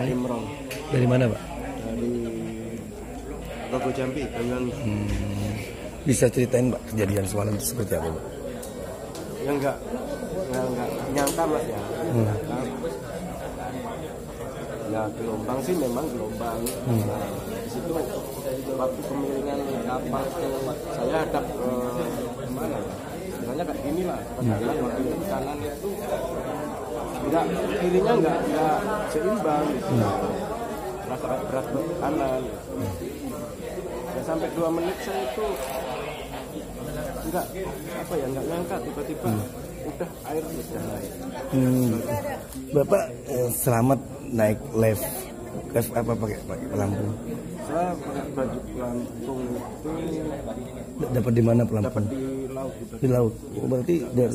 Imron. Dari mana, Pak? Dari Rogo Jambi, Banyuwangi. Bisa ceritain, Pak, kejadian semalam itu seperti apa, Pak? Ya enggak nyangka Mas ya. Ya gelombang sih memang gelombang. Nah, di situ waktu kemiringan kapal ke saya hadap kemana ya? Sebenarnya kayak gini lah, kanan waktu itu kanan itu enggak, kirinya enggak seimbang. Rasa berat ke kanan. Ya sampai 2 menit saya itu enggak nyangka tiba-tiba udah air sudah naik. Bapak selamat naik live apa pakai pelampung? Saya pakai baju pelampung itu Dapat di mana pelampung? dapat di laut gitu. Di laut. Oh, berarti dari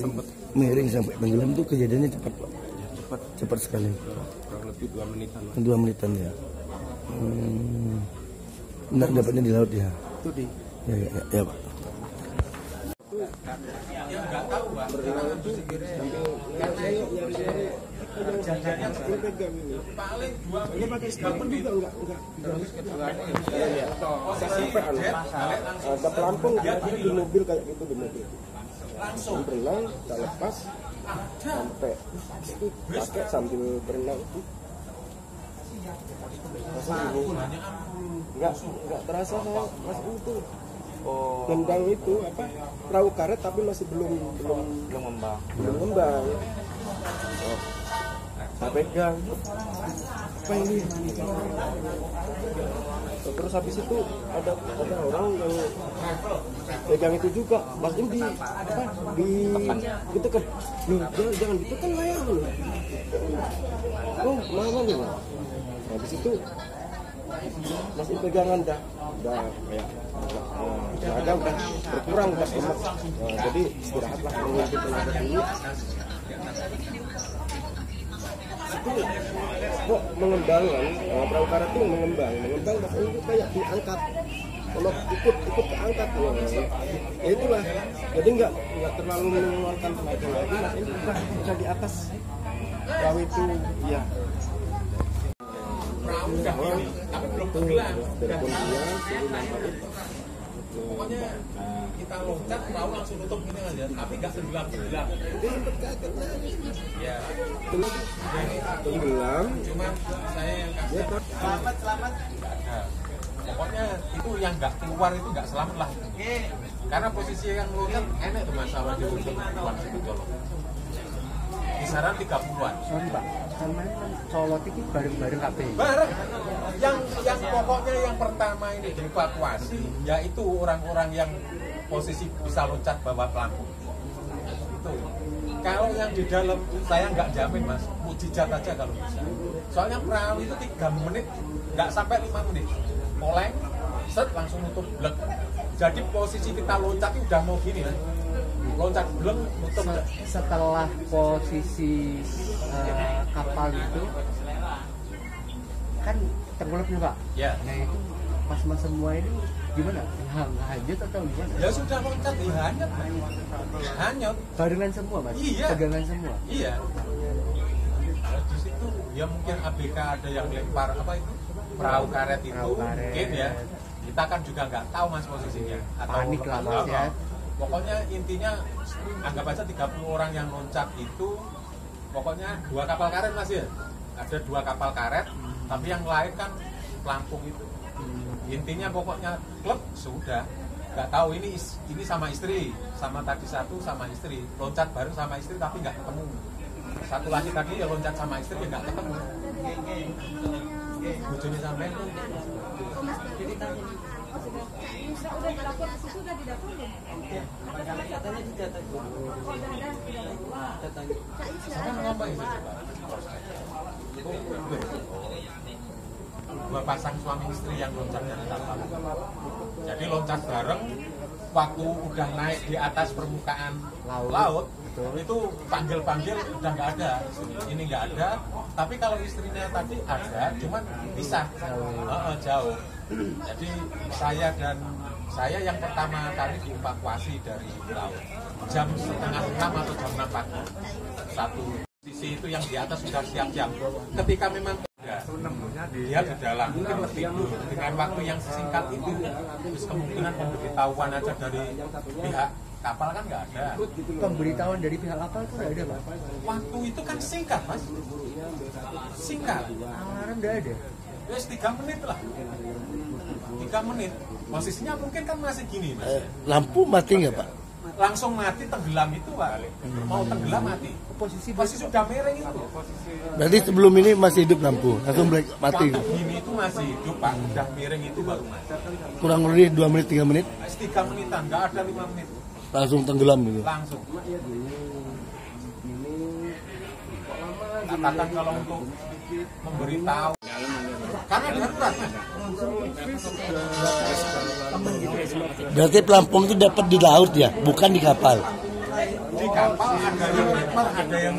miring sampai tenggelam itu kejadiannya cepat, Pak. Cepat sekali. Kurang lebih 2 menitan. 2 menitan ya. Nah, dapatnya di laut ya. Itu di Ya, Pak. yang nggak tahu Pak. Berenang itu paling 2 menit pakai skapun juga enggak. Ada pelampung di mobil kayak gitu di mobil. Langsung berenang, tak lepas sampai itu pakai sambil berenang itu. Enggak terasa saya masih itu. Gendang itu apa perahu karet tapi masih belum ngembang. Saya pegang apa ini? Terus habis itu ada orang yang pegang itu juga, Mas ini gitu kan, jangan gitu kan layang loh. Oh mana nih? Habis itu masih pegangan dah kayak tenaga udah berkurang, udah lemas. Jadi istirahatlah, menunggu tenaga dulu. Itu kok mengembang kan, perahu karet itu mengembang Mas ini tuh kayak diangkat, kalau ikut keangkat ya itulah. Jadi nggak terlalu mengeluarkan tenaga lagi, Mas ini udah di atas perahu itu ya. Tapi belum tenggelam. Pokoknya kita loncat perahu langsung tutup gini aja, tapi nggak tenggelam. Ya. Tenggelam. Cuman saya yang kasih selamat. Pokoknya itu yang nggak keluar itu nggak selamat lah. Karena posisi yang loncat enak tuh masalah di ujung keluar situ Jolo. Kisaran 30-an. Sorry Pak, sama colot itu bareng-bareng KB. Bareng. Yang pokoknya yang pertama ini dievakuasi yaitu orang-orang yang posisi bisa loncat bawa pelampung. Itu. Kalau yang di dalam saya nggak jamin Mas, mujizat aja kalau bisa. Soalnya perahu itu 3 menit, nggak sampai 5 menit. Oleng, set langsung nutup blek. Jadi posisi kita loncat itu udah mau gini kan. Loncat blek nutup. Setelah posisi kapal itu kan tenggelamnya Pak. Ya. Nah itu pas semua ini gimana? Hanyut atau gimana? Ya sudah loncat hanyut. Hanyut. Barengan semua Mas. Iya. Pegangan semua. Iya. Nah, di situ ya mungkin ABK ada yang lempar apa itu perahu karet itu mungkin ya. Kita kan juga nggak tahu Mas posisinya. Atau panik lah Mas ya. Pokoknya intinya anggap aja 30 orang yang loncat itu pokoknya 2 kapal karet Mas ya. Ada 2 kapal karet, tapi yang lain kan pelampung itu. Intinya pokoknya klub sudah nggak tahu ini sama istri, sama tadi satu sama istri loncat bareng sama istri tapi nggak ketemu. Satu lagi tadi ya loncat sama istri ya nggak ketemu. Bojone sampean tuh. Sudah evakuasi sudah di dapur belum? Katanya di data. Saya ngapain sih coba? Dua pasang suami istri yang loncatnya di kapal. Jadi loncat bareng, waktu udah naik di atas permukaan laut itu panggil-panggil udah nggak ada, ini nggak ada. Tapi kalau istrinya tadi ada, cuman bisa jauh. Jadi saya yang pertama kali dievakuasi dari laut jam 5:30 atau jam 6 pagi. Satu sisi itu yang di atas sudah siap-siap. Ketika memang dia di dalam mungkin tertidur dengan waktu yang singkat itu, terus kemungkinan pemberitahuan aja dari pihak kapal kan nggak ada. Pemberitahuan dari pihak kapal itu nggak ada, Pak? Waktu itu kan singkat, Mas. Singkat. Alarm nggak ada. Wes 3 menit lah. 3 menit. Posisinya mungkin kan masih gini, Mas. Lampu mati nggak, Pak? Langsung mati, tenggelam itu, Pak. Mau tenggelam mati. Posisi Sudah miring itu. Berarti sebelum ini masih hidup lampu, langsung mati. Waktu gini itu masih hidup, Pak. Udah miring itu baru mati. Kurang lebih 2 menit 3 menit 3 menitan, nggak ada 5 menit. langsung tenggelam gitu. Langsung. Katakan kalau untuk memberitahu karena darurat, Mas. Berarti pelampung itu dapat di laut ya, bukan di kapal. Di kapal ada yang lempar, ada yang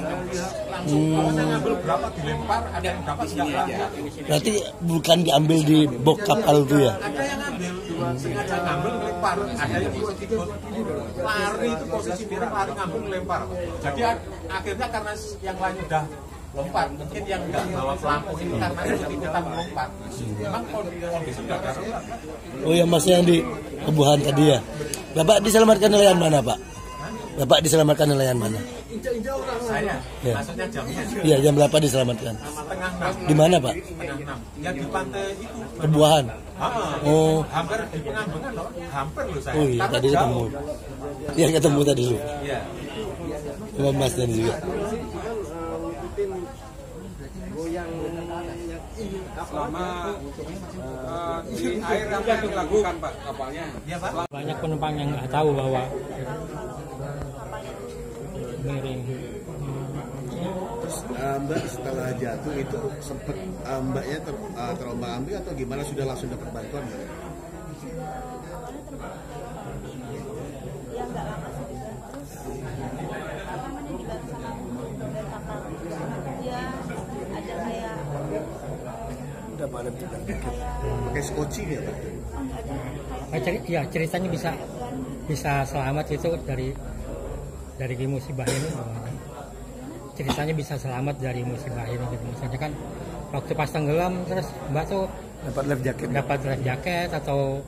langsung pokoknya ngambil berapa dilempar, ada yang dapat senjata. Berarti bukan diambil di bok kapal itu ya. Ada yang ngambil, sengaja ngambil ngelempar, ada yang ikut lari itu posisi miring lari ngambil ngelempar. Jadi akhirnya karena yang lain udah lompat, mungkin yang nggak bawa pelampung ini karena kita melompat. Memang kondisi sudah darurat. Oh ya, Mas yang di Kebuhan tadi ya. Bapak diselamatkan nelayan mana, Pak? Bapak diselamatkan nelayan mana? Saya, Ya. maksudnya jamnya Iya, jam berapa diselamatkan? setengah 6. Di mana, Pak? Setengah 6. Ya di pantai itu. Kebuhan. Oh. Hampir di Pengambangan loh, hampir loh saya. Oh iya, Karena tadi jauh. ketemu. Iya, ketemu tadi lu. Iya. Sama Mas dan juga. Selama di air apa yang dilakukan Pak kapalnya? Iya, Pak. Banyak penumpang yang nggak tahu bahwa miring. Mbak setelah jatuh itu sempat mbaknya terombang-ambing atau gimana, sudah langsung dapat bantuan? Ya nggak lama sih dibantu. Terus apa namanya dibantu sama dari kapal. Ya ada kayak Udah pada Pakai skoci ya, Pak? Ya ceritanya bisa selamat itu dari musibah ini. Ceritanya bisa selamat dari musibah ini gitu. Misalnya kan waktu pas tenggelam terus Mbak tuh dapat life jacket. dapat life jacket atau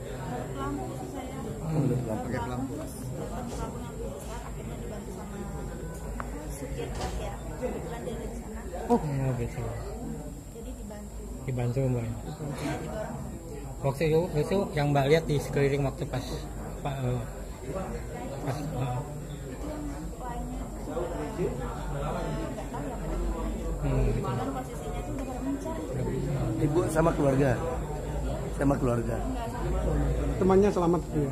lampu sih saya. Pakai pelampu. Akhirnya dibantu sama supir bus ya. Kebetulan dia dari sana. oh gitu. Jadi Dibantu Mbak. Waktu itu yang Mbak lihat di sekeliling waktu pas pas gitu. kan posisinya itu udah mencari. Ibu sama keluarga. Sama keluarga. Temannya selamat ya.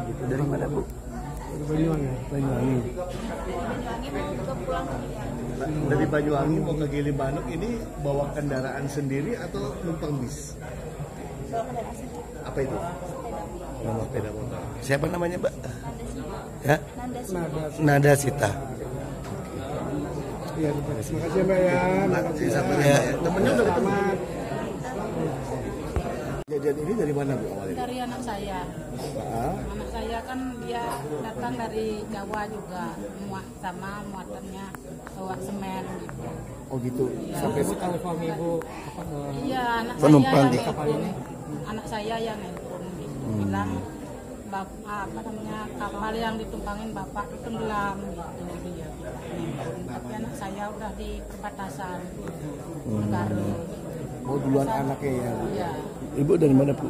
Gitu. Dari mana, Bu? Dari Banyuwangi. Banyuwangi. Banyuwangi mau ke pulang ke Gilimanuk. Dari Banyuwangi mau ke Gilimanuk ini bawa kendaraan sendiri atau numpang bis? Bawa kendaraan sendiri. Apa itu? Sepeda motor. Siapa namanya, Mbak? Ya? Nanda sih. Nada Sita. Iya, terima kasih ya Mbak ya. Makasih sabar Ya. ya. Temennya udah ketemu. Selamat. Kejadian ini dari mana, Bu, awalnya? Dari anak saya. Anak saya kan dia datang dari Jawa juga, muatannya bawa semen gitu. Oh gitu. Sampai tahu suami Ibu Iya, anak Penumpang saya di yang kapal nelpon. ini. Anak saya yang nelpon gitu. Bilang kapal yang ditumpangin bapak itu tenggelam gitu dia nelpon. Tapi anak saya udah di perbatasan Garut. Oh duluan anaknya ya. Iya. Ibu dari mana, Bu?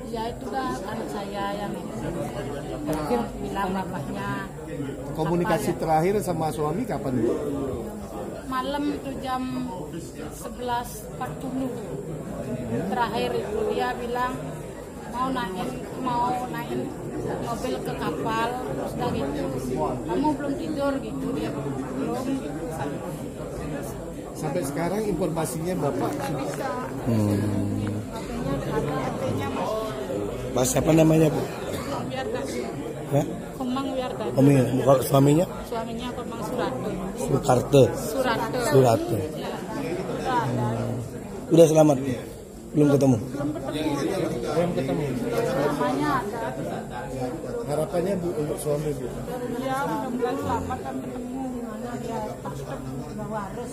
Ya itu dah anak saya yang nelpon. Bilang bapaknya Komunikasi kapal terakhir sama suami kapan, Bu? malam itu jam 11.40 terakhir itu dia bilang mau naik mobil ke kapal, terus udah gitu kamu belum tidur gitu, dia belum gitu. Sampai sekarang informasinya Bapak Bisa HP-nya Mas siapa namanya, Bu? Wiardadi, Ya? Komang Wiardadi, Bukan suaminya? suaminya Komang Surate. Surate. Ya. Udah, Udah selamat? Belum ketemu? namanya ada. harapannya, Bu, untuk suami, Bu? Ya mudah-mudahan selamat dan ketemu gimana dia takut bahwa harus